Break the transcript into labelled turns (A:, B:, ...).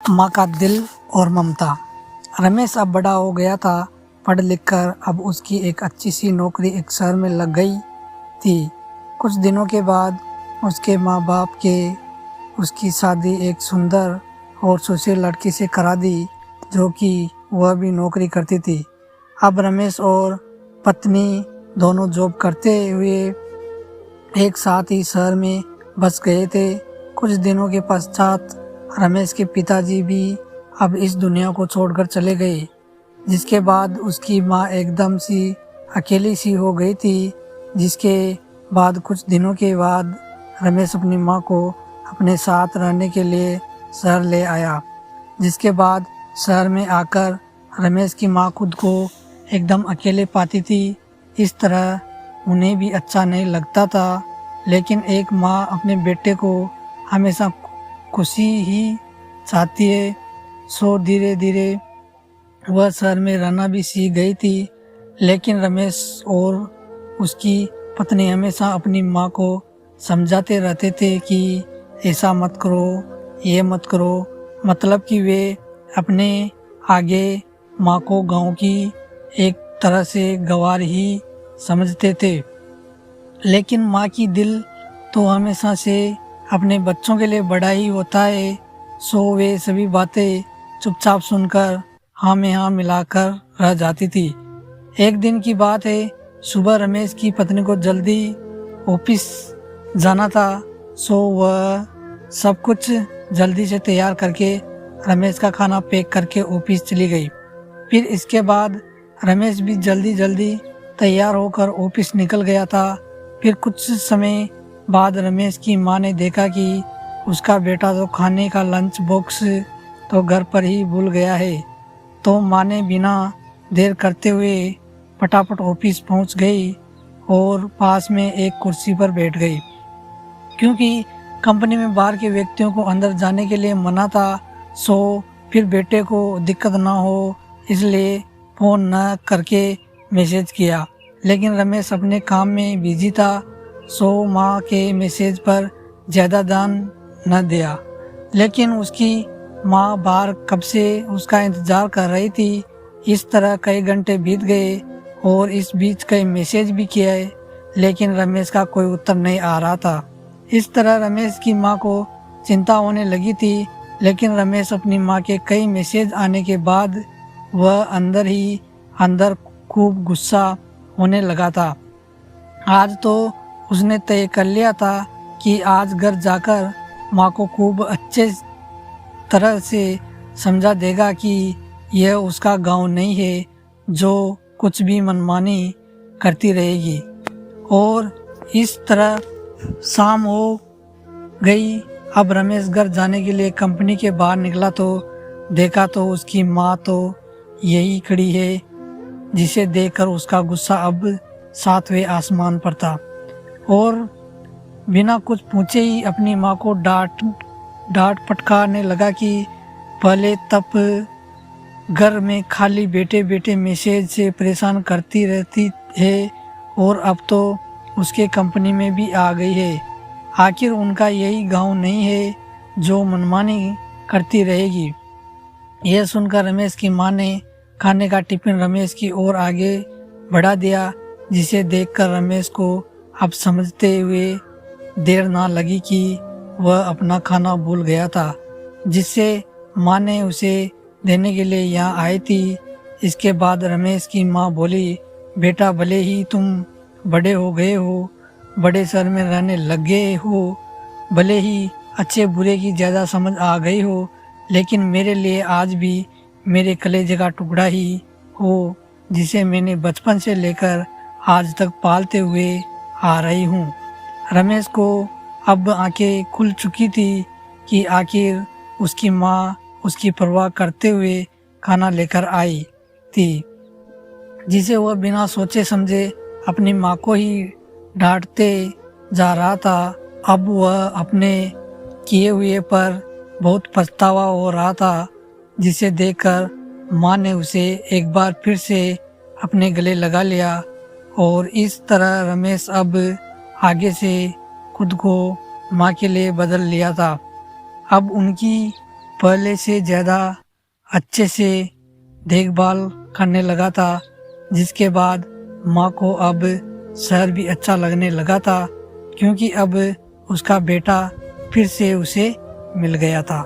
A: माँ का दिल और ममता। रमेश अब बड़ा हो गया था। पढ़ लिख कर अब उसकी एक अच्छी सी नौकरी एक शहर में लग गई थी। कुछ दिनों के बाद उसके माँ बाप के उसकी शादी एक सुंदर और सुशील लड़की से करा दी, जो कि वह भी नौकरी करती थी। अब रमेश और पत्नी दोनों जॉब करते हुए एक साथ ही शहर में बस गए थे। कुछ दिनों के पश्चात रमेश के पिताजी भी अब इस दुनिया को छोड़कर चले गए, जिसके बाद उसकी माँ एकदम सी अकेली सी हो गई थी। जिसके बाद कुछ दिनों के बाद रमेश अपनी माँ को अपने साथ रहने के लिए शहर ले आया। जिसके बाद शहर में आकर रमेश की माँ खुद को एकदम अकेले पाती थी। इस तरह उन्हें भी अच्छा नहीं लगता था, लेकिन एक माँ अपने बेटे को हमेशा खुशी ही चाहती है। सो धीरे धीरे वह शहर में रहना भी सीख गई थी। लेकिन रमेश और उसकी पत्नी हमेशा अपनी माँ को समझाते रहते थे कि ऐसा मत करो, ये मत करो। मतलब कि वे अपने आगे माँ को गांव की एक तरह से गंवार ही समझते थे। लेकिन माँ की दिल तो हमेशा से अपने बच्चों के लिए बड़ा ही होता है। सो वे सभी बातें चुपचाप सुनकर हाँ में हाँ मिलाकर रह जाती थी। एक दिन की बात है, सुबह रमेश की पत्नी को जल्दी ऑफिस जाना था। सो वह सब कुछ जल्दी से तैयार करके रमेश का खाना पैक करके ऑफिस चली गई। फिर इसके बाद रमेश भी जल्दी जल्दी तैयार होकर ऑफिस निकल गया था। फिर कुछ समय बाद रमेश की माँ ने देखा कि उसका बेटा तो खाने का लंच बॉक्स तो घर पर ही भूल गया है। तो माँ ने बिना देर करते हुए फटाफट ऑफिस पहुंच गई और पास में एक कुर्सी पर बैठ गई। क्योंकि कंपनी में बाहर के व्यक्तियों को अंदर जाने के लिए मना था, सो फिर बेटे को दिक्कत ना हो इसलिए फ़ोन न करके मैसेज किया। लेकिन रमेश अपने काम में बिजी था, सो माँ के मैसेज पर ज़्यादा ध्यान न दिया। लेकिन उसकी माँ बाहर कब से उसका इंतज़ार कर रही थी। इस तरह कई घंटे बीत गए और इस बीच कई मैसेज भी किए, लेकिन रमेश का कोई उत्तर नहीं आ रहा था। इस तरह रमेश की माँ को चिंता होने लगी थी। लेकिन रमेश अपनी माँ के कई मैसेज आने के बाद वह अंदर ही अंदर खूब गुस्सा होने लगा था। आज तो उसने तय कर लिया था कि आज घर जाकर माँ को खूब अच्छे तरह से समझा देगा कि यह उसका गांव नहीं है जो कुछ भी मनमानी करती रहेगी। और इस तरह शाम हो गई। अब रमेश घर जाने के लिए कंपनी के बाहर निकला तो देखा तो उसकी माँ तो यही खड़ी है, जिसे देखकर उसका गुस्सा अब 7वें आसमान पर था। और बिना कुछ पूछे ही अपनी माँ को डांट फटकारने लगा कि पहले तब घर में खाली बैठे बैठे मैसेज से परेशान करती रहती है और अब तो उसके कंपनी में भी आ गई है। आखिर उनका यही गांव नहीं है जो मनमानी करती रहेगी। यह सुनकर रमेश की माँ ने खाने का टिफिन रमेश की ओर आगे बढ़ा दिया, जिसे देखकर रमेश को अब समझते हुए देर ना लगी कि वह अपना खाना भूल गया था, जिससे माँ ने उसे देने के लिए यहाँ आई थी। इसके बाद रमेश की माँ बोली, बेटा भले ही तुम बड़े हो गए हो, बड़े शहर में रहने लग गए हो, भले ही अच्छे बुरे की ज़्यादा समझ आ गई हो, लेकिन मेरे लिए आज भी मेरे कलेजे का टुकड़ा ही हो, जिसे मैंने बचपन से लेकर आज तक पालते हुए आ रही हूँ। रमेश को अब आंखें खुल चुकी थी कि आखिर उसकी माँ उसकी परवाह करते हुए खाना लेकर आई थी, जिसे वह बिना सोचे समझे अपनी माँ को ही डांटते जा रहा था। अब वह अपने किए हुए पर बहुत पछतावा हो रहा था, जिसे देखकर माँ ने उसे एक बार फिर से अपने गले लगा लिया। और इस तरह रमेश अब आगे से खुद को माँ के लिए बदल लिया था। अब उनकी पहले से ज़्यादा अच्छे से देखभाल करने लगा था, जिसके बाद माँ को अब शहर भी अच्छा लगने लगा था, क्योंकि अब उसका बेटा फिर से उसे मिल गया था।